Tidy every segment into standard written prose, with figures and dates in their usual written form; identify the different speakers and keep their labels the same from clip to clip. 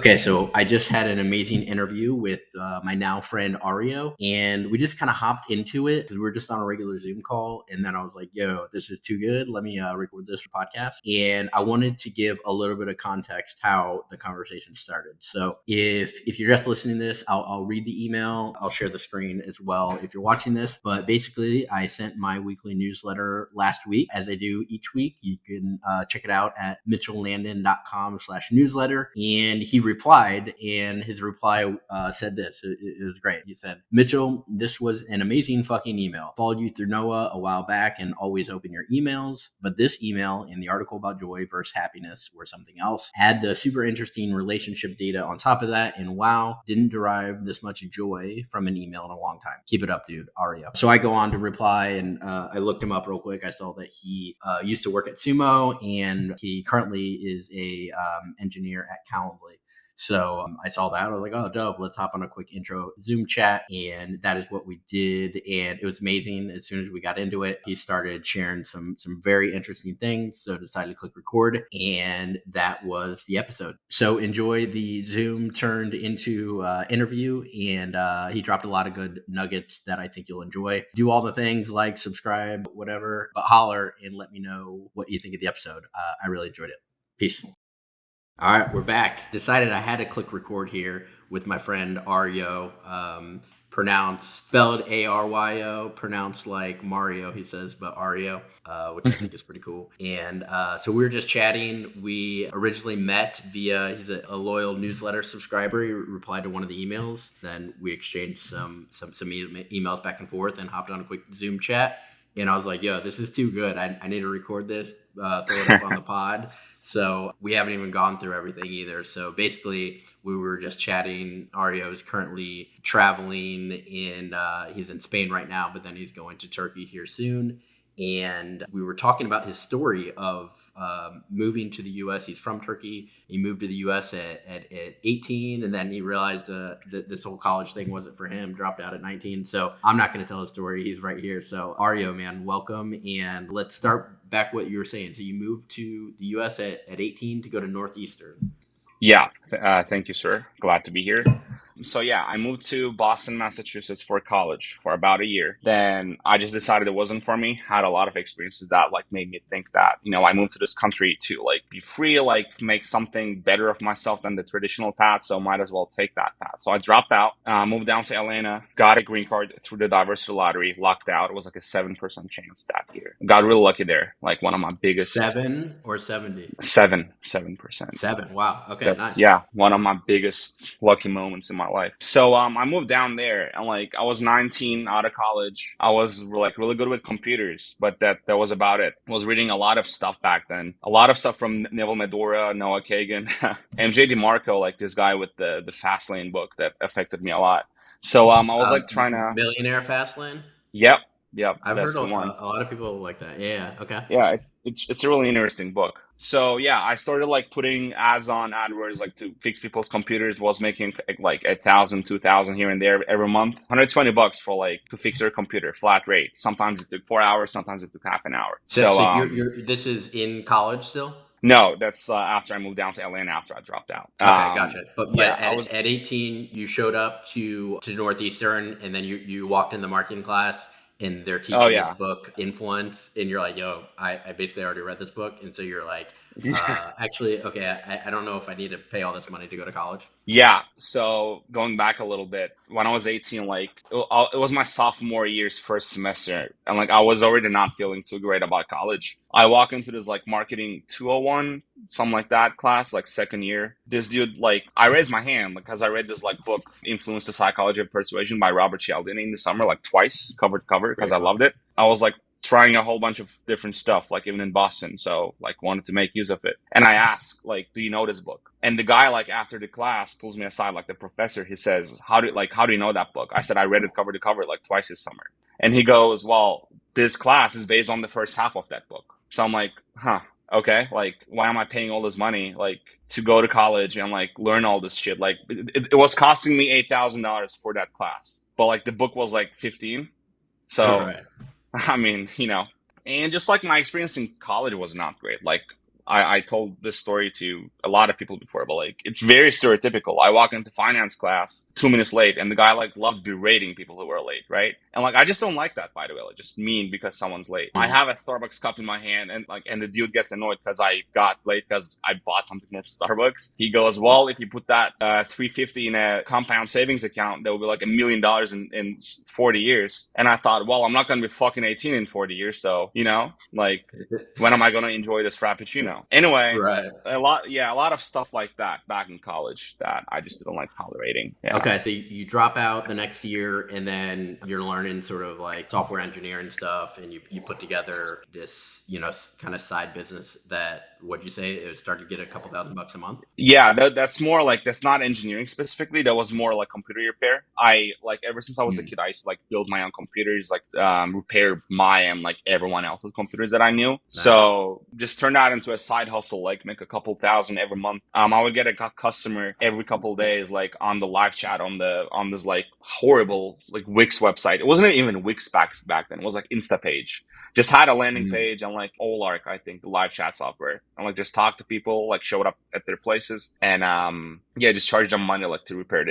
Speaker 1: Okay, so I just had an amazing interview with my now friend Aryo, and we just kind of hopped into it because we were just on a regular Zoom call. And then I was like, yo, this is too good. Let me record this podcast. And I wanted to give a little bit of context how the conversation started. So if you're just listening to this, I'll read the email. I'll share the screen as well if you're watching this. But basically, I sent my weekly newsletter last week, as I do each week. You can check it out at mitchelllandon.com/newsletter. And he replied, and his reply said this. It was great. He said, Mitchell, this was an amazing fucking email. Followed you through Noah a while back and always open your emails. But this email and the article about joy versus happiness were something else. Had the super interesting relationship data on top of that. And wow, didn't derive this much joy from an email in a long time. Keep it up, dude. Aryo. So I go on to reply, and I looked him up real quick. I saw that he used to work at Sumo, and he currently is a engineer at Calendly. So I saw that. I was like, oh, dope. Let's hop on a quick intro Zoom chat. And that is what we did. And it was amazing. As soon as we got into it, he started sharing some very interesting things. So I decided to click record. And that was the episode. So enjoy the Zoom turned into interview. And he dropped a lot of good nuggets that I think you'll enjoy. Do all the things like subscribe, whatever, but holler and let me know what you think of the episode. I really enjoyed it. Peace. All right, we're back. Decided I had to click record here with my friend Aryo, spelled A-R-Y-O, pronounced like Mario, he says, but Aryo, which I think is pretty cool. And so we were just chatting. We originally met via, he's a loyal newsletter subscriber. He replied to one of the emails. Then we exchanged some emails back and forth and hopped on a quick Zoom chat. And I was like, yo, this is too good. I need to record this, throw it up on the pod. So we haven't even gone through everything either. So basically, we were just chatting. Aryo is currently traveling he's in Spain right now, but then he's going to Turkey here soon. And we were talking about his story of moving to the U.S. He's from Turkey. He moved to the U.S. at 18, and then he realized that this whole college thing wasn't for him, dropped out at 19. So I'm not going to tell his story. He's right here. So Aryo, man, welcome. And let's start back what you were saying. So you moved to the U.S. at 18 to go to Northeastern.
Speaker 2: Yeah, thank you, sir. Glad to be here. So yeah, I moved to Boston, Massachusetts for college for about a year. Then I just decided it wasn't for me. Had a lot of experiences that made me think that, I moved to this country to be free, make something better of myself than the traditional path. So might as well take that path. So I dropped out, moved down to Atlanta, got a green card through the diversity lottery, lucked out. It was a 7% chance that year. Got really lucky there. One of my biggest.
Speaker 1: 7 or 70?
Speaker 2: 7%.
Speaker 1: 7. Wow. Okay. Nice.
Speaker 2: Yeah, one of my biggest lucky moments in my life. So I moved down there, and I was 19, out of college. I was really good with computers, but that was about it. I was reading a lot of stuff back then. A lot of stuff from Neville Medora, Noah Kagan, MJ DeMarco, this guy with the Fastlane book that affected me a lot. So I was trying to
Speaker 1: Millionaire Fastlane.
Speaker 2: Yep.
Speaker 1: I've heard a lot of people like that. Yeah. Okay.
Speaker 2: Yeah, it's a really interesting book. So yeah, I started putting ads on AdWords to fix people's computers. Was making $1,000, $2,000 here and there every month. $120 for to fix their computer, flat rate. Sometimes it took 4 hours, sometimes it took half an hour.
Speaker 1: So you're this is in college still?
Speaker 2: No, that's after I moved down to Atlanta after I dropped out.
Speaker 1: Okay, gotcha. But at 18, you showed up to Northeastern, and then you walked in the marketing class. And they're teaching this book, Influence, and you're like, yo, I basically already read this book. And so you're like, actually, okay, I don't know if I need to pay all this money to go to college.
Speaker 2: Yeah. So going back a little bit, when I was 18, it was my sophomore year's first semester. And I was already not feeling too great about college. I walk into this marketing 201, something like that class, second year. This dude, I raised my hand because I read this book, Influence the Psychology of Persuasion by Robert Cialdini in the summer, twice, cover to cover, because I loved it. I was trying a whole bunch of different stuff, even in Boston. So wanted to make use of it. And I asked, do you know this book? And the guy, after the class pulls me aside, the professor, he says, how do you know that book? I said, I read it cover to cover twice this summer. And he goes, well, this class is based on the first half of that book. So I'm like, huh, okay. Why am I paying all this money, to go to college and learn all this shit? It was costing me $8,000 for that class, but the book was 15. So, right. I mean, and just my experience in college was not great. I told this story to a lot of people before, but like it's very stereotypical. I walk into finance class 2 minutes late, and the guy like loved berating people who were late, right? And like I just don't like that, by the way. Like just mean because someone's late. I have a Starbucks cup in my hand, and the dude gets annoyed because I got late because I bought something from Starbucks. He goes, "Well, if you put that $350 in a compound savings account, that would be like $1 million in 40 years." And I thought, well, I'm not going to be fucking 18 in 40 years, so like when am I going to enjoy this frappuccino? Anyway,
Speaker 1: Right.
Speaker 2: a lot of stuff like that back in college that I just didn't like tolerating. Yeah.
Speaker 1: Okay, so you drop out the next year, and then you're learning sort of like software engineering stuff, and you put together this, kind of side business that, what'd you say, it started to get a couple $1,000 a month?
Speaker 2: Yeah, that's more like, that's not engineering specifically. That was more like computer repair. I like, ever since I was a kid, I used to like build my own computers, like repair my and like everyone else's computers that I knew. Nice. So just turn that into a side hustle, like make a couple thousand every month. I would get a customer every couple of days, like on the live chat on this like horrible like Wix website. It wasn't even Wix back then. It was like Instapage. Just had a landing page and like Olark, I think, the live chat software, and like just talk to people, like showed up at their places, and just charge them money like to repair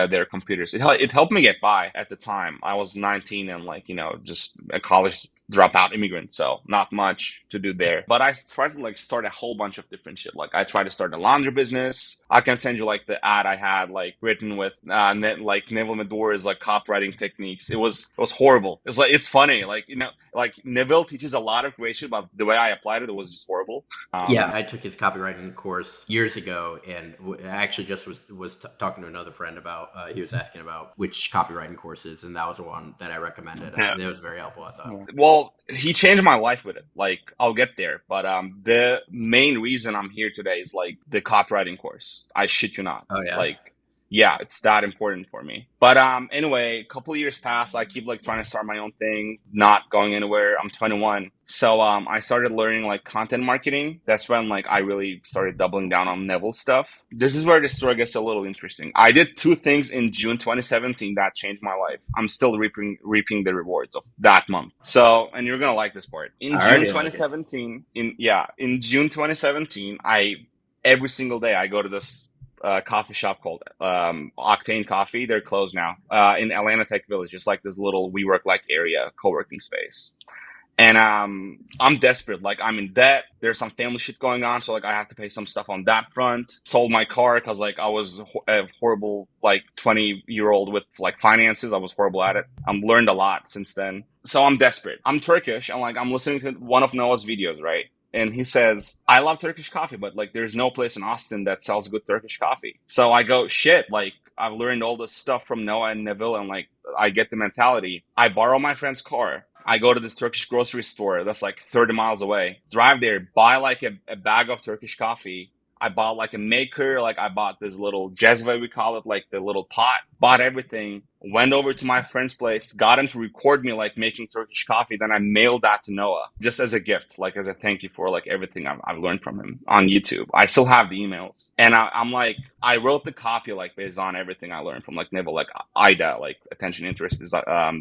Speaker 2: their computers. It helped me get by at the time. I was 19 and like just a college dropout immigrant, so not much to do there. But I tried to like start a whole bunch of different shit. Like I tried to start a laundry business. I can send you like the ad I had like written with like Neville Meddore's like copywriting techniques. It was horrible. It's funny, like like Neville teaches a lot of great shit, but the way I applied it was just horrible.
Speaker 1: Yeah, I took his copywriting course years ago, and I actually just was talking to another friend about. He was asking about which copywriting courses, and that was the one that I recommended.
Speaker 2: Yeah.
Speaker 1: It was very helpful, I thought.
Speaker 2: Well, he changed my life with it. Like I'll get there, but the main reason I'm here today is like the copywriting course. I shit you not.
Speaker 1: Oh yeah.
Speaker 2: Like, yeah, it's that important for me. But anyway, a couple of years passed. I keep like trying to start my own thing, not going anywhere. I'm 21. So I started learning like content marketing. That's when like I really started doubling down on Neville stuff. This is where the story gets a little interesting. I did two things in June 2017 that changed my life. I'm still reaping the rewards of that month. So, and you're gonna like this part. In June 2017, in June 2017, every single day I go to this coffee shop called Octane Coffee. They're closed now in Atlanta Tech Village. It's like this little WeWork like area, co-working space. And I'm desperate. Like I'm in debt. There's some family shit going on, so like I have to pay some stuff on that front. Sold my car because like I was a horrible like 20-year-old with like finances. I was horrible at it. I've learned a lot since then. So I'm desperate. I'm Turkish, and like I'm listening to one of Noah's videos, right? And he says, I love Turkish coffee, but like there's no place in Austin that sells good Turkish coffee. So I go, shit, like I've learned all this stuff from Noah and Neville, and like I get the mentality. I borrow my friend's car. I go to this Turkish grocery store that's like 30 miles away, drive there, buy like a bag of Turkish coffee. I bought like a maker, like I bought this little jezve, we call it, like the little pot, bought everything, went over to my friend's place, got him to record me like making Turkish coffee. Then I mailed that to Noah just as a gift, like as a thank you for like everything I've learned from him on YouTube. I still have the emails. And I'm like, I wrote the copy like based on everything I learned from like Neville, like IDA, like attention, interest,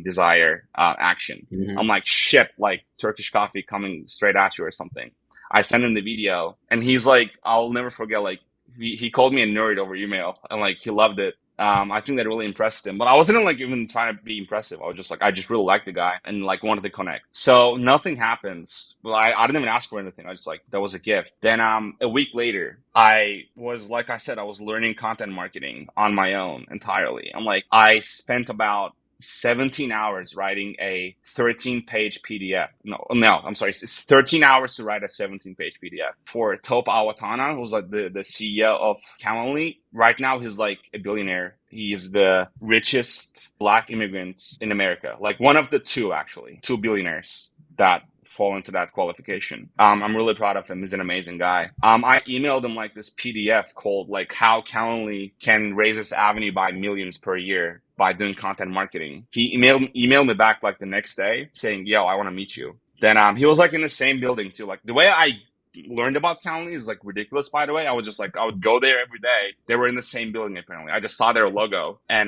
Speaker 2: desire, action. Mm-hmm. I'm like, shit, like Turkish coffee coming straight at you or something. I sent him the video, and he's like, I'll never forget, like, he called me a nerd over email, and like, he loved it. I think that really impressed him, but I wasn't like even trying to be impressive. I was just like, I just really liked the guy and like wanted to connect. So nothing happens. Well, I didn't even ask for anything. I just like, that was a gift. Then, a week later, I was, like I said, I was learning content marketing on my own entirely. And like, I spent about 17 hours writing a 13-page PDF. No, I'm sorry. It's 13 hours to write a 17-page PDF for Top Awatana, who's like the CEO of Calendly. Right now, he's like a billionaire. He's the richest Black immigrant in America. Like one of the two billionaires that fall into that qualification. I'm really proud of him. He's an amazing guy. I emailed him like this PDF called like how Calendly can raise its avenue by millions per year by doing content marketing. He emailed me back like the next day saying, yo, I want to meet you. Then he was like in the same building too. Like the way I learned about Calendly is like ridiculous, by the way. I was just like, I would go there every day. They were in the same building, apparently. I just saw their logo. And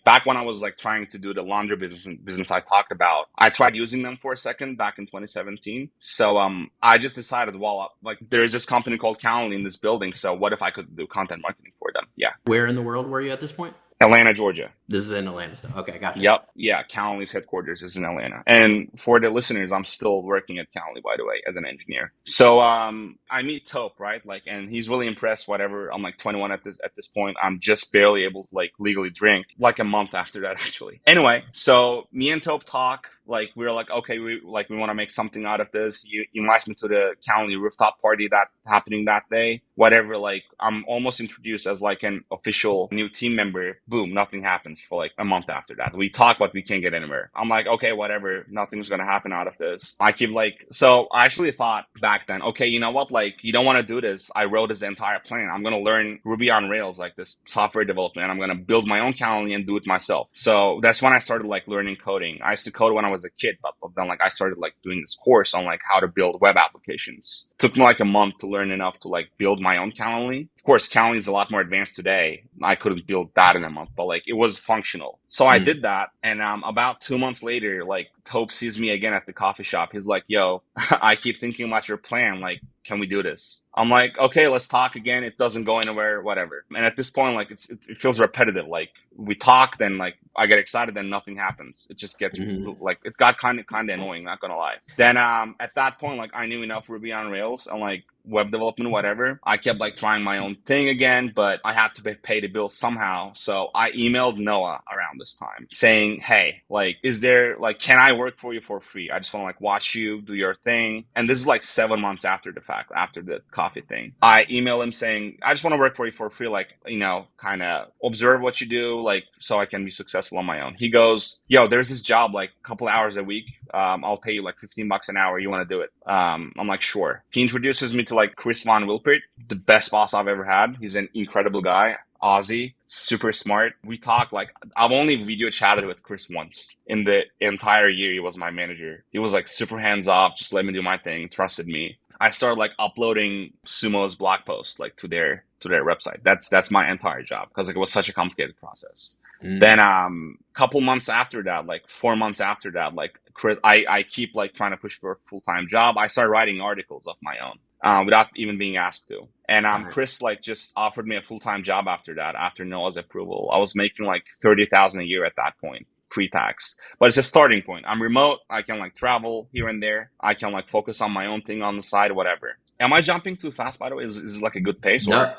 Speaker 2: back when I was like trying to do the laundry business I talked about, I tried using them for a second back in 2017. So I just decided, well, like there's this company called Calendly in this building. So what if I could do content marketing for them? Yeah.
Speaker 1: Where in the world were you at this point?
Speaker 2: Atlanta, Georgia.
Speaker 1: This is in Atlanta still. Okay, gotcha.
Speaker 2: Yep. Yeah. Calendly's headquarters is in Atlanta. And for the listeners, I'm still working at Calendly, by the way, as an engineer. So I meet Taupe, right? Like, and he's really impressed, whatever. I'm like 21 at this point. I'm just barely able to like legally drink, like a month after that, actually. Anyway, so me and Taupe talk. Like, we were like, okay, we want to make something out of this. You invites me to the Calendly rooftop party that happening that day. Whatever, like, I'm almost introduced as like an official new team member. Boom, nothing happens for like a month after that. We talk, but we can't get anywhere. I'm like, okay, whatever, nothing's gonna happen out of this. I keep like, so I actually thought back then, okay, you know what, like, you don't want to do this. I wrote this entire plan. I'm gonna learn Ruby on Rails, like this software development. I'm gonna build my own Calendly and do it myself. So that's when I started like learning coding. I used to code when I was a kid, but then like I started like doing this course on like how to build web applications. It took me like a month to learn enough to like build my own Calendly. Of course, Calendly is a lot more advanced today. I couldn't build that in a month, but like it was functional. So I did that. And about 2 months later, like Taupe sees me again at the coffee shop. He's like, yo, I keep thinking about your plan. Like, can we do this? I'm like, okay, let's talk again. It doesn't go anywhere, whatever. And at this point, like it feels repetitive. Like we talk, then like I get excited, then nothing happens. It just gets like, it got kind of annoying, not gonna lie. Then at that point, like I knew enough Ruby on Rails and like web development, whatever. I kept like trying my own thing again, but I had to pay the bill somehow. So I emailed Noah around this time saying, hey, like, is there like, can I work for you for free? I just want to like watch you do your thing. And this is like 7 months after the fact, after the coffee thing. I email him saying, I just want to work for you for free, like, you know, kind of observe what you do, like, so I can be successful on my own. He goes, yo, there's this job, like a couple hours a week. I'll pay you like $15 an hour. You want to do it? I'm like, sure. He introduces me to like Chris Von Wilpert, the best boss I've ever had. He's an incredible guy. Aussie, super smart. We talk like, I've only video chatted with Chris once in the entire year. He was my manager. He was like super hands off, just let me do my thing, trusted me. I started like uploading Sumo's blog post like to their website. That's my entire job because like it was such a complicated process. Then couple months after that, like 4 months after that, like Chris, I keep like trying to push for a full-time job. I started writing articles of my own without even being asked to. And Chris like just offered me a full-time job after that, after Noah's approval. I was making like $30,000 a year at that point, pre-tax. But it's a starting point. I'm remote. I can like travel here and there. I can like focus on my own thing on the side, whatever. Am I jumping too fast, by the way? Is this like a good pace?
Speaker 1: No,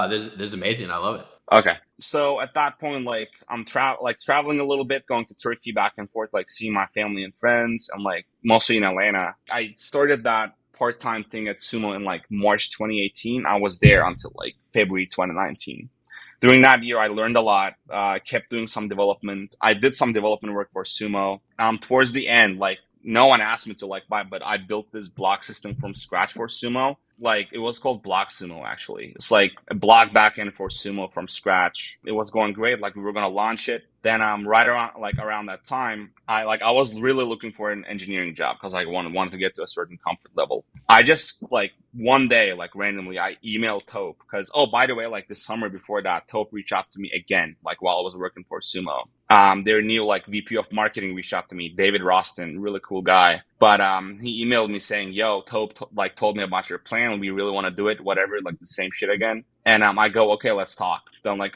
Speaker 1: this is amazing. I love it.
Speaker 2: Okay. So at that point, like I'm traveling a little bit, going to Turkey back and forth, like seeing my family and friends, and like mostly in Atlanta. I started that part-time thing at Sumo in like March 2018. I was there until like February 2019. During that year, I learned a lot. Kept doing some development. I did some development work for Sumo. Towards the end, like no one asked me to like buy, but I built this blog system from scratch for Sumo. Like it was called Blog Sumo, actually. It's like a blog backend for Sumo from scratch. It was going great. Like we were going to launch it. Then right around that time, I was really looking for an engineering job because I wanted to get to a certain comfort level. I just like one day, like randomly, I emailed Taupe because, oh, by the way, like this summer before that, Taupe reached out to me again, like while I was working for Sumo. Their new like VP of marketing reached out to me, David Roston, really cool guy. But he emailed me saying, yo, Taupe like told me about your plan. We really want to do it, whatever, like the same shit again. And I go, okay, let's talk. Then like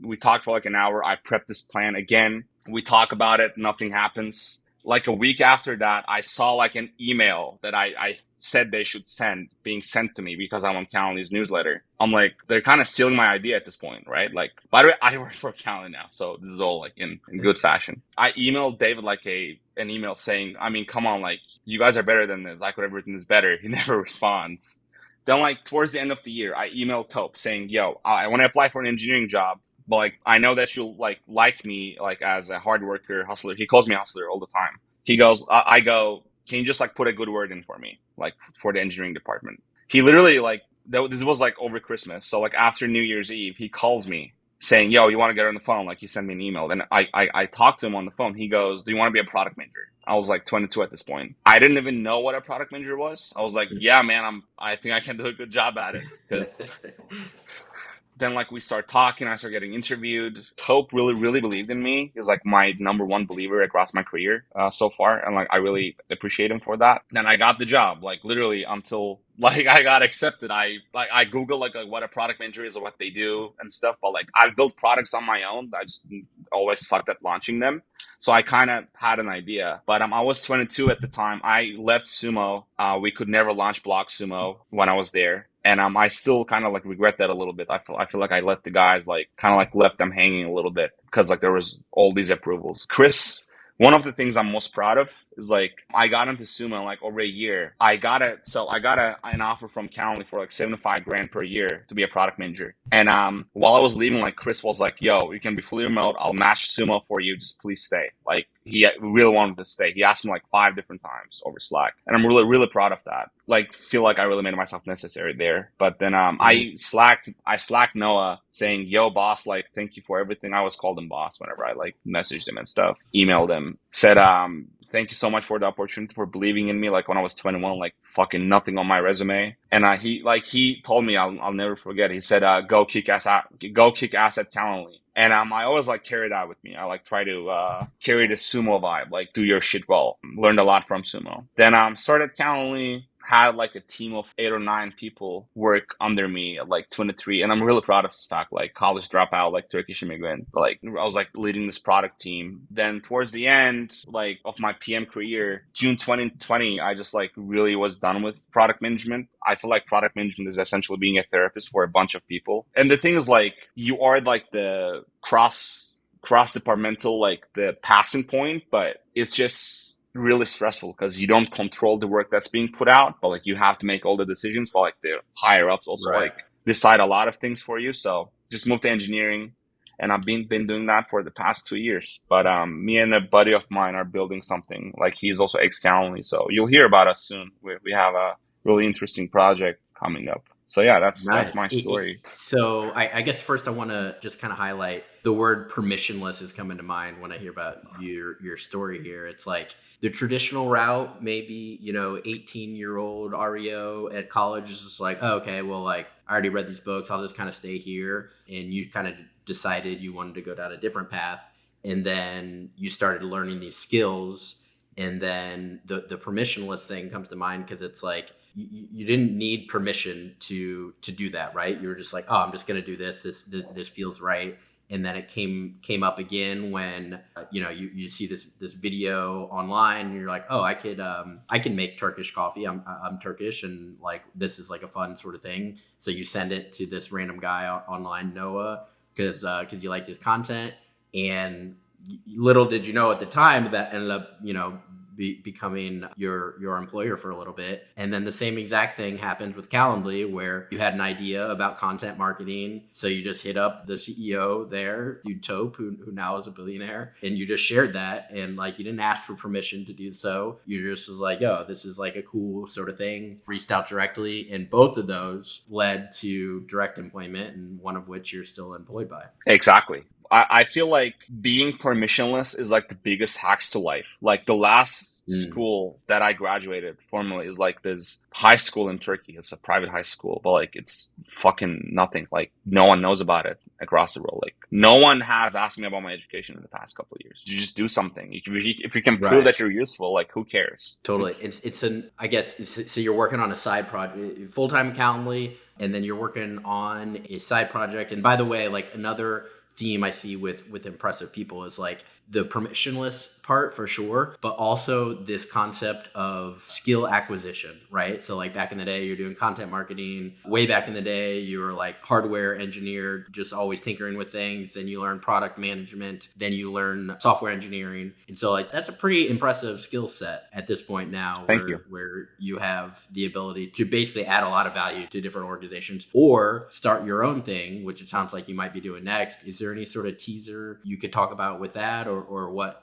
Speaker 2: we talked for like an hour. I prepped this plan again. We talk about it. Nothing happens. Like a week after that, I saw like an email that I said they should being sent to me because I'm on Calendly's newsletter. I'm like, they're kind of stealing my idea at this point, right? Like, by the way, I work for Calendly now. So this is all like in good fashion. I emailed David like an email saying, I mean, come on, like you guys are better than this. I could have written this better. He never responds. Then like towards the end of the year, I emailed Taupe saying, yo, I want to apply for an engineering job. But like, I know that you'll like me, like as a hard worker, hustler. He calls me hustler all the time. He goes, I go, can you just like put a good word in for me, like for the engineering department? He literally like, this was like over Christmas. So like after New Year's Eve, he calls me saying, yo, you want to get on the phone? Like he sent me an email. Then I talked to him on the phone. He goes, do you want to be a product manager? I was like 22 at this point. I didn't even know what a product manager was. I was like, yeah, man, I think I can do a good job at it. Because then like we start talking, I start getting interviewed. Hope really believed in me. He was like my number one believer across my career so far, and like I really appreciate him for that. Then I got the job, like literally until like I got accepted. I Googled like what a product manager is or what they do and stuff. But like I've built products on my own. I just always sucked at launching them. So I kind of had an idea, but I was 22 at the time. I left Sumo. We could never launch Block Sumo when I was there. And I still kind of like regret that a little bit. I feel like I let the guys like kind of like left them hanging a little bit because like there was all these approvals. Chris, one of the things I'm most proud of is like I got into Sumo in like over a year. I got an offer from Calendly for like 75 grand per year to be a product manager. And while I was leaving, like Chris was like, "Yo, you can be fully remote. I'll match Sumo for you. Just please stay." Like he really wanted to stay. He asked me like 5 different times over Slack, and I'm really proud of that. Like feel like I really made myself necessary there. But then I slacked Noah saying, "Yo, boss, like thank you for everything." I always called him boss whenever I like messaged him and stuff, emailed him, said thank you so much for the opportunity, for believing in me. Like when I was 21, like fucking nothing on my resume. And he told me, I'll never forget. He said, go kick ass at Calendly. And I always like carry that with me. I like try to carry the Sumo vibe, like do your shit well. Learned a lot from Sumo. Then started Calendly. Had like a team of 8 or 9 people work under me at like 23, and I'm really proud of this fact. Like college dropout, like Turkish immigrant. Like I was like leading this product team. Then towards the end, like of my PM career, June 2020, I just like really was done with product management. I feel like product management is essentially being a therapist for a bunch of people. And the thing is, like you are like the cross departmental, like the passing point, but it's just really stressful because you don't control the work that's being put out, but like you have to make all the decisions, but like the higher ups also
Speaker 1: Right.
Speaker 2: like decide a lot of things for you. So just moved to engineering, and I've been doing that for the past 2 years. But me and a buddy of mine are building something. Like he's also ex-Calendly, so you'll hear about us soon. We have a really interesting project coming up. So yeah, that's
Speaker 1: Nice.
Speaker 2: my story.
Speaker 1: So I guess first I want to just kind of highlight the word permissionless is coming to mind when I hear about your story here. It's like the traditional route, maybe, 18-year-old Aryo at college is just like, oh, okay, well, like I already read these books. I'll just kind of stay here. And you kind of decided you wanted to go down a different path. And then you started learning these skills. And then the permissionless thing comes to mind because it's like, you didn't need permission to do that, right? You were just like, oh, I'm just going to do this. This feels right. And then it came up again when you see this video online and you're like, oh, I can make Turkish coffee. I'm Turkish, and like this is like a fun sort of thing. So you send it to this random guy online, Noah, because you liked his content. And little did you know at the time that ended up becoming your employer for a little bit. And then the same exact thing happened with Calendly, where you had an idea about content marketing. So you just hit up the CEO there, dude Tope, who now is a billionaire, and you just shared that. And like, you didn't ask for permission to do so. You just was like, oh, this is like a cool sort of thing. Reached out directly. And both of those led to direct employment, and one of which you're still employed by.
Speaker 2: Exactly. I feel like being permissionless is like the biggest hacks to life. Like the last school that I graduated formally is like this high school in Turkey. It's a private high school, but like it's fucking nothing. Like no one knows about it across the world. Like no one has asked me about my education in the past couple of years. You just do something. If you can prove that you're useful, like who cares?
Speaker 1: Totally. So you're working on a side project, full-time Calendly, and then you're working on a side project. And by the way, like another theme I see with impressive people is like the permissionless part for sure, but also this concept of skill acquisition, right? So like back in the day, you're doing content marketing. Way back in the day, you were like hardware engineer, just always tinkering with things. Then you learn product management. Then you learn software engineering. And so like that's a pretty impressive skill set at this point now, where you have the ability to basically add a lot of value to different organizations or start your own thing, which it sounds like you might be doing next. Is there any sort of teaser you could talk about with that, or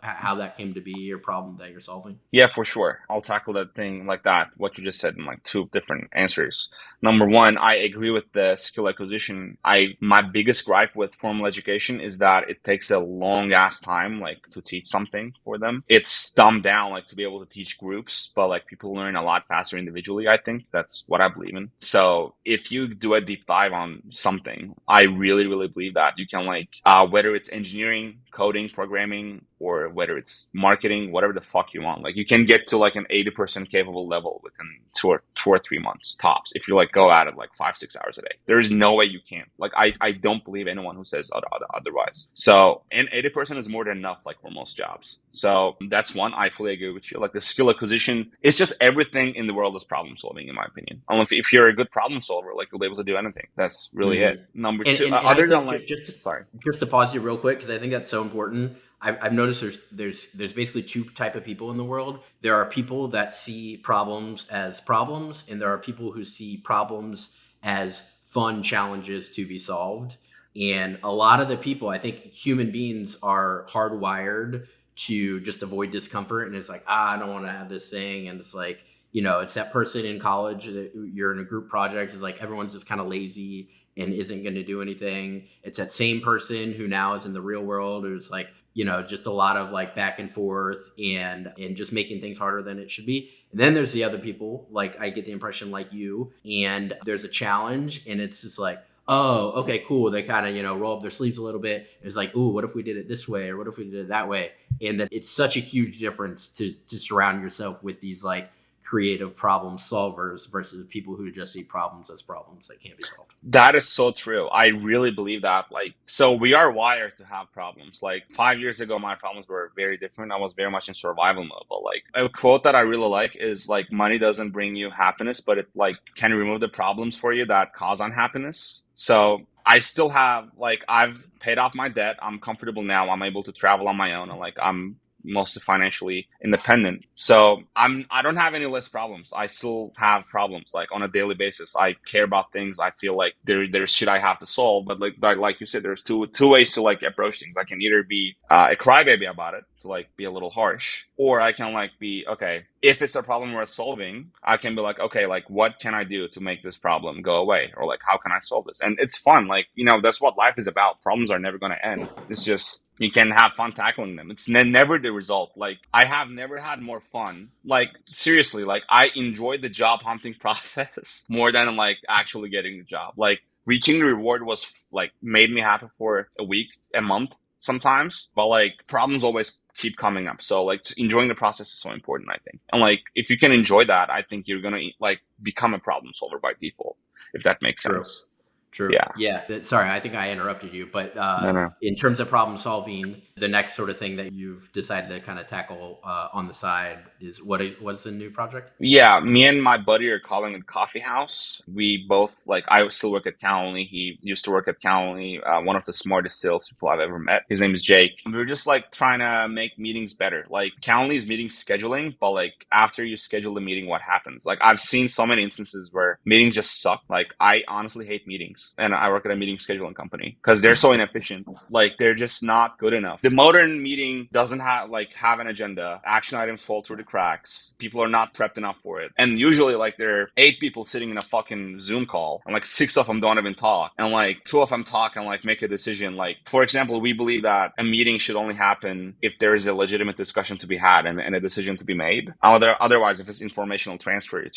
Speaker 1: how that that came to be or problem that you're solving?
Speaker 2: Yeah, for sure. I'll tackle that thing like that, what you just said, in like two different answers. Number one, I agree with the skill acquisition. My biggest gripe with formal education is that it takes a long ass time, like, to teach something for them. It's dumbed down, like, to be able to teach groups, but like people learn a lot faster individually. I think that's what I believe in. So if you do a deep dive on something, I really, really believe that you can, like, whether it's engineering, coding, programming, or whether it's marketing, whatever the fuck you want. Like, you can get to like an 80% capable level within two or 3 months tops if you like go at it like 5-6 hours a day. There is no way you can. Like, I don't believe anyone who says otherwise. So, and 80% is more than enough, like, for most jobs. So that's one. I fully agree with you. Like, the skill acquisition, it's just everything in the world is problem solving, in my opinion. And if you're a good problem solver, like, you'll be able to do anything. That's really it. Number two,
Speaker 1: And I
Speaker 2: other than
Speaker 1: think
Speaker 2: like,
Speaker 1: just
Speaker 2: sorry.
Speaker 1: just to pause you real quick, because I think that's so important. I've noticed there's basically two type of people in the world. There are people that see problems as problems, and there are people who see problems as fun challenges to be solved. And a lot of the people, I think human beings are hardwired to just avoid discomfort. And it's like, I don't want to have this thing. And it's like, it's that person in college that you're in a group project, is like everyone's just kind of lazy and isn't going to do anything. It's that same person who now is in the real world, who's like, just a lot of like back and forth and just making things harder than it should be. And then there's the other people, like I get the impression like you, and there's a challenge and it's just like, oh, okay, cool. They kind of, roll up their sleeves a little bit. It's like, ooh, what if we did it this way? Or what if we did it that way? And that it's such a huge difference to surround yourself with these like creative problem solvers versus people who just see problems as problems that can't be solved.
Speaker 2: That is so true. I really believe that. Like, so we are wired to have problems. Like 5 years ago, my problems were very different. I was very much in survival mode. But like a quote that I really like is like, money doesn't bring you happiness, but it like can remove the problems for you that cause unhappiness. So I still have, like, I've paid off my debt. I'm comfortable now. I'm able to travel on my own, and like I'm mostly financially independent. So I don't have any less problems. I still have problems, like, on a daily basis. I care about things. I feel like there's shit I have to solve. But like you said, there's two ways to like approach things. I can either be a crybaby about it, to like be a little harsh, or I can like be, okay, if it's a problem worth solving, I can be like, okay, like, what can I do to make this problem go away? Or like, how can I solve this? And it's fun. Like, that's what life is about. Problems are never going to end. It's just, you can have fun tackling them. It's never the result. Like, I have never had more fun. Like, seriously, like, I enjoyed the job hunting process more than like actually getting the job. Like, reaching the reward was like made me happy for a week, a month sometimes, but like problems always keep coming up. So like enjoying the process is so important, I think. And like, if you can enjoy that, I think you're going to like become a problem solver by default, if that makes sense.
Speaker 1: True.
Speaker 2: Yeah.
Speaker 1: Yeah. Sorry, I think I interrupted you. But
Speaker 2: No.
Speaker 1: in terms of problem solving, the next sort of thing that you've decided to kind of tackle on the side is what's the new project?
Speaker 2: Yeah, me and my buddy are calling it Coffee House. We both, like, I still work at Calendly. He used to work at Calendly, one of the smartest salespeople I've ever met. His name is Jake. We're just like trying to make meetings better. Like, Calendly is meeting scheduling, but like after you schedule the meeting, what happens? Like, I've seen so many instances where meetings just suck. Like, I honestly hate meetings, and I work at a meeting scheduling company because they're so inefficient. Like, they're just not good enough. The modern meeting doesn't have an agenda. Action items fall through the cracks. People are not prepped enough for it. And usually, like, there are 8 people sitting in a fucking Zoom call, and like 6 of them don't even talk. And like 2 of them talk and like make a decision. Like, for example, we believe that a meeting should only happen if there is a legitimate discussion to be had and a decision to be made. Otherwise, if it's informational transfer, it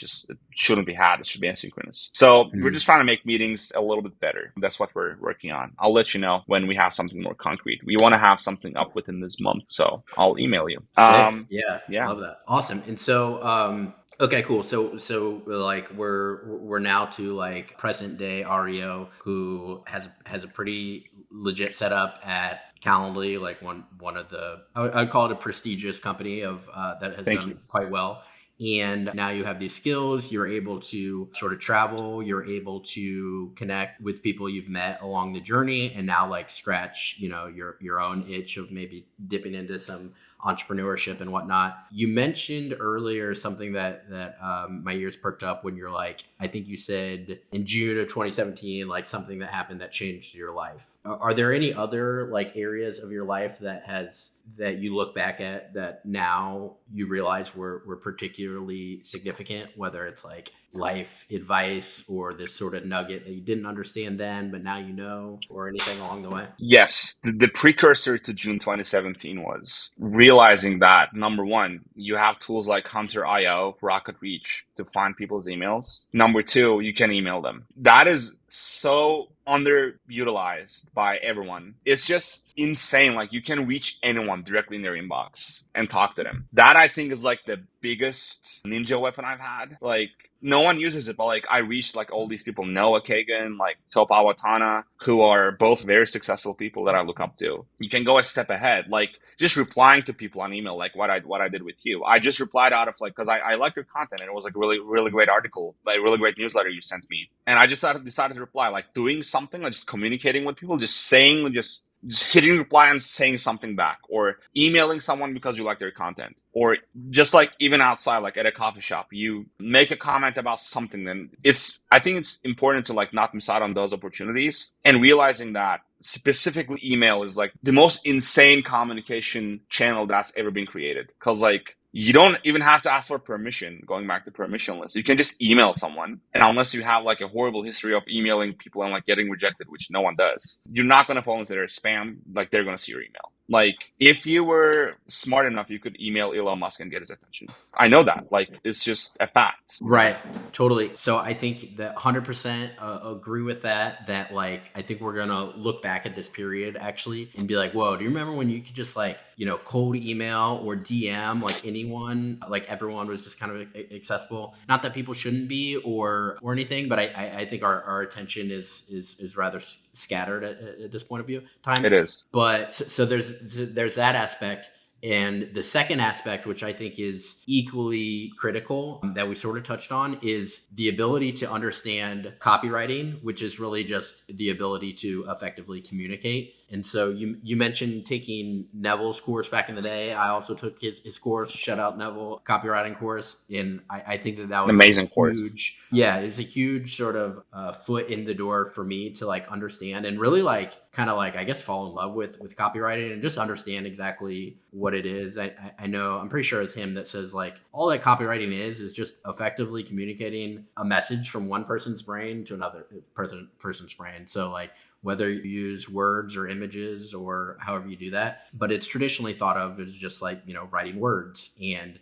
Speaker 2: shouldn't be had. It should be asynchronous. So we're just trying to make meetings a little bit better. That's what we're working on. I'll let you know when we have something more concrete. We want to have something up within this month, so I'll email you.
Speaker 1: Sick. Yeah.
Speaker 2: Yeah.
Speaker 1: Love that. Awesome. And so, okay, cool. So like we're now to like present day Aryo, who has a pretty legit setup at Calendly, like one of the, I'd call it a prestigious company of that has done quite well. and now you have these skills. You're able to sort of travel, you're able to connect with people you've met along the journey, and now like scratch, your own itch of maybe dipping into some entrepreneurship and whatnot. You mentioned earlier something that my ears perked up when you're like, I think you said in June of 2017, like something that happened that changed your life. Are there any other like areas of your life that you look back at that now you realize were particularly significant, whether it's like life advice or this sort of nugget that you didn't understand then, but now you know, or anything along the way?
Speaker 2: Yes, the precursor to June 2017 was realizing that number one, you have tools like Hunter.io, Rocket Reach to find people's emails. Number two, you can email them. That is so underutilized by everyone. It's just insane. Like you can reach anyone directly in their inbox and talk to them. That I think is like the biggest ninja weapon I've had. Like no one uses it, but like I reached like all these people, Noah Kagan, like Top Awatana, who are both very successful people that I look up to. You can go a step ahead, like just replying to people on email, like what I did with you. I just replied out of like, cause I like your content and it was like really, really great article, like really great newsletter you sent me. And I just decided to reply, like doing something, like just communicating with people, just saying, just hitting reply and saying something back, or emailing someone because you like their content, or just like even outside, like at a coffee shop, you make a comment about something. Then I think it's important to like not miss out on those opportunities and realizing that specifically email is like the most insane communication channel that's ever been created. Cause like, you don't even have to ask for permission, going back to permissionless. You can just email someone. And unless you have like a horrible history of emailing people and like getting rejected, which no one does, you're not going to fall into their spam. Like they're going to see your email. Like if you were smart enough, you could email Elon Musk and get his attention. I know that. Like it's just a fact.
Speaker 1: Right. Totally. So I think that 100% agree with that. That like, I think we're going to look back at this period actually and be like, whoa, do you remember when you could just like, cold email or DM like anyone, like everyone was just kind of accessible. Not that people shouldn't be or anything, but I think our attention is rather scattered at this point of view time.
Speaker 2: It is.
Speaker 1: But so there's that aspect. And the second aspect, which I think is equally critical that we sort of touched on, is the ability to understand copywriting, which is really just the ability to effectively communicate. And so you mentioned taking Neville's course back in the day. I also took his course, shout out Neville, copywriting course. And I think that was
Speaker 2: amazing
Speaker 1: like huge. Yeah, it was a huge sort of foot in the door for me to like understand and really like kind of like, I guess, fall in love with copywriting and just understand exactly what it is. I know, I'm pretty sure it's him that says like all that copywriting is just effectively communicating a message from one person's brain to another person's brain. So like, whether you use words or images or however you do that. But it's traditionally thought of as just like, writing words. And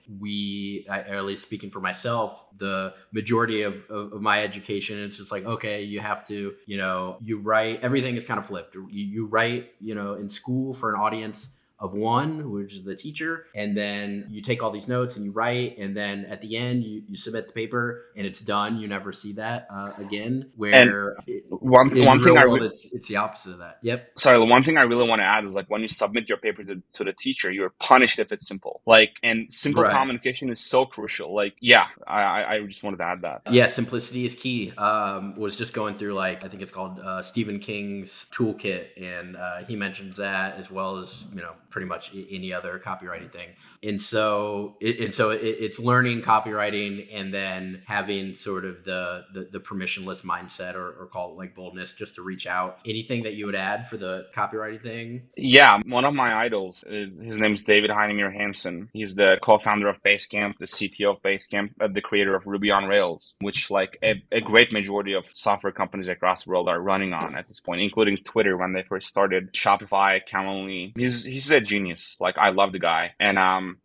Speaker 1: at least speaking for myself, the majority of my education, it's just like, okay, you have to, you write, everything is kind of flipped. You write, in school for an audience of one, which is the teacher, and then you take all these notes and you write, and then at the end you submit the paper and it's done. You never see that again. Where
Speaker 2: one thing
Speaker 1: it's the opposite of that. Yep.
Speaker 2: Sorry, the one thing I really want to add is like when you submit your paper to the teacher, you're punished if it's simple. Like, and simple communication is so crucial. Like, yeah, I just wanted to add that.
Speaker 1: Yeah, simplicity is key. Was just going through like, I think it's called Stephen King's Toolkit, and he mentions that as well as pretty much any other copywriting thing. And so it's learning copywriting and then having sort of the permissionless mindset or call it like boldness just to reach out. Anything that you would add for the copywriting thing?
Speaker 2: Yeah, one of my idols, his name is David Heinemeier Hansen. He's the co-founder of Basecamp, the CTO of Basecamp, the creator of Ruby on Rails, which like a great majority of software companies across the world are running on at this point, including Twitter when they first started, Shopify, Calendly. He's a genius. Like, I love the guy. And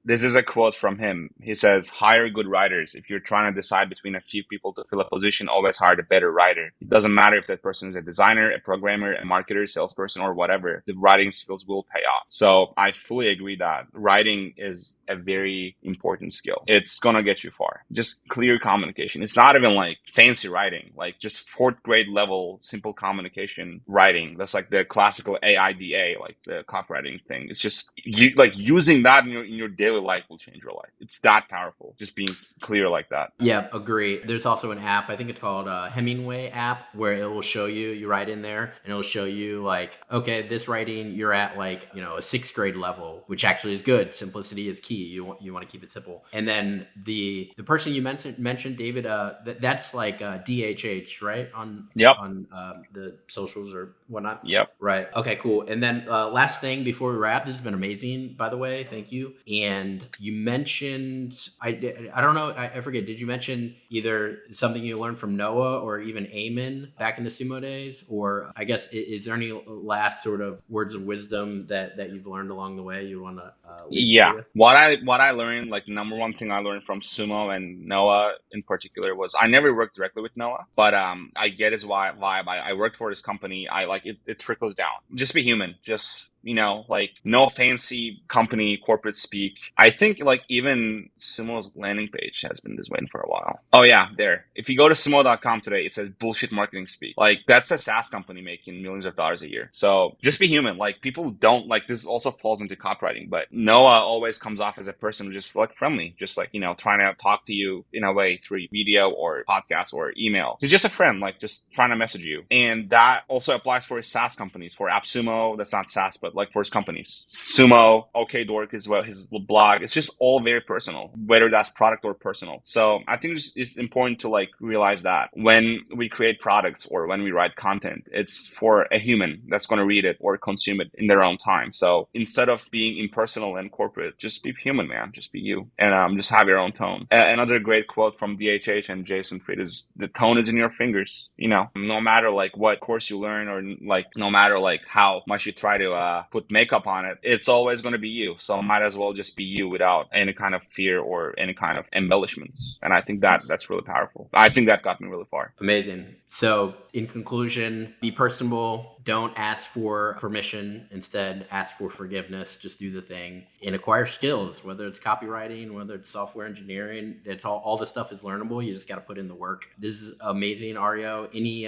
Speaker 2: this is a quote from him. He says, hire good writers. If you're trying to decide between a few people to fill a position, always hire the better writer. It doesn't matter if that person is a designer, a programmer, a marketer, salesperson, or whatever. The writing skills will pay off. So I fully agree that writing is a very important skill. It's going to get you far. Just clear communication. It's not even like fancy writing, like just fourth grade level, simple communication writing. That's like the classical AIDA, like the copywriting thing. It's just you like using that in your daily life will change your life. It's that powerful. Just being clear like that.
Speaker 1: Yeah, agree. There's also an app, I think it's called Hemingway app, where it will show you, you write in there and it'll show you like, okay, this writing, you're at like, you know, a 6th grade level, which actually is good. Simplicity is key. You want to keep it simple. And then the person you mentioned David, that's like DHH, right?
Speaker 2: Yep.
Speaker 1: On the socials or whatnot.
Speaker 2: Yep.
Speaker 1: Right. Okay, cool. And then last thing before we wrap, this has been amazing, by the way. Thank you. And you mentioned, I don't know, I forget, did you mention either something you learned from Noah or even Eamon back in the sumo days? Or I guess, is there any last sort of words of wisdom that you've learned along the way you want to leave people with?
Speaker 2: What I learned, like number one thing I learned from sumo and Noah in particular was I never worked directly with Noah, but I get his vibe. I worked for his company. I like it trickles down. Just be human. Just, you know, like no fancy company corporate speak. I think like even Sumo's landing page has been this way for a while. Oh yeah, there. If you go to sumo.com today, it says bullshit marketing speak. Like that's a SaaS company making millions of dollars a year. So just be human. Like people don't like this also falls into copywriting, but Noah always comes off as a person who's just like friendly, just like, you know, trying to talk to you in a way through video or podcast or email. He's just a friend, like just trying to message you. And that also applies for his SaaS companies, for AppSumo. That's not SaaS, but like for his companies. Sumo, OK Dork is what his blog. It's just all very personal, whether that's product or personal. So I think it's important to like realize that when we create products or when we write content, it's for a human that's going to read it or consume it in their own time. So instead of being impersonal and corporate, just be human, man. Just be you, and just have your own tone. Another great quote from DHH and Jason Fried is, "The tone is in your fingers." You know, no matter like what course you learn or like no matter like how much you try to put makeup on it, it's always going to be you. So might as well just be you without any kind of fear or any kind of embellishments. And I think that's really powerful. I think that got me really far.
Speaker 1: Amazing. So in conclusion, be personable. Don't ask for permission. Instead, ask for forgiveness. Just do the thing and acquire skills, whether it's copywriting, whether it's software engineering. It's all the stuff is learnable. You just got to put in the work. This is amazing, Aryo. Any,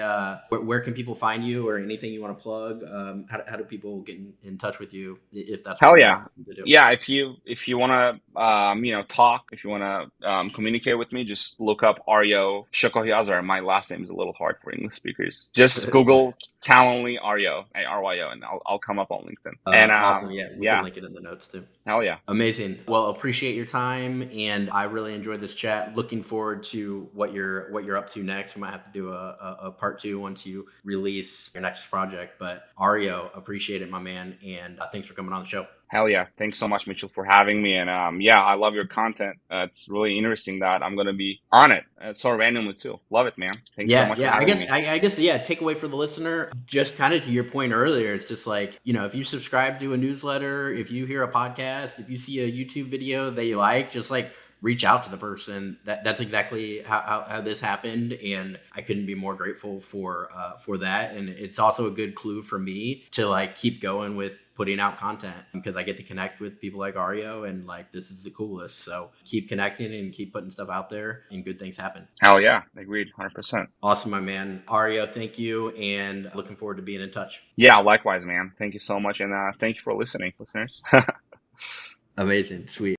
Speaker 1: where can people find you or anything you want to plug? How do people get in touch with you if that's
Speaker 2: Hell
Speaker 1: what
Speaker 2: yeah.
Speaker 1: to do?
Speaker 2: Yeah. If you want to, talk, if you want to communicate with me, just look up Aryo Shokohiazar. My last name is a little hard for English speakers. Just Google Calendly Aryo, ARYO, and I'll come up on LinkedIn. And
Speaker 1: awesome. Yeah, we can link it in the notes too.
Speaker 2: Hell yeah.
Speaker 1: Amazing. Well, appreciate your time, and I really enjoyed this chat. Looking forward to what you're up to next. We might have to do a part 2 once you release your next project. But Aryo, appreciate it, my man, and thanks for coming on the show.
Speaker 2: Hell yeah. Thanks so much, Mitchell, for having me. And I love your content. It's really interesting that I'm going to be on it. So randomly too. Love it, man. Thanks so much for having me.
Speaker 1: I guess, takeaway for the listener, just kind of to your point earlier, it's just like, you know, if you subscribe to a newsletter, if you hear a podcast, if you see a YouTube video that you like, just like reach out to the person. That's exactly how this happened, and I couldn't be more grateful for that. And it's also a good clue for me to like keep going with putting out content because I get to connect with people like Aryo, and like this is the coolest. So keep connecting and keep putting stuff out there, and good things happen.
Speaker 2: Hell yeah, agreed, 100%.
Speaker 1: Awesome, my man. Aryo, thank you, and looking forward to being in touch.
Speaker 2: Yeah, likewise, man. Thank you so much, and thank you for listening, listeners.
Speaker 1: Amazing, sweet.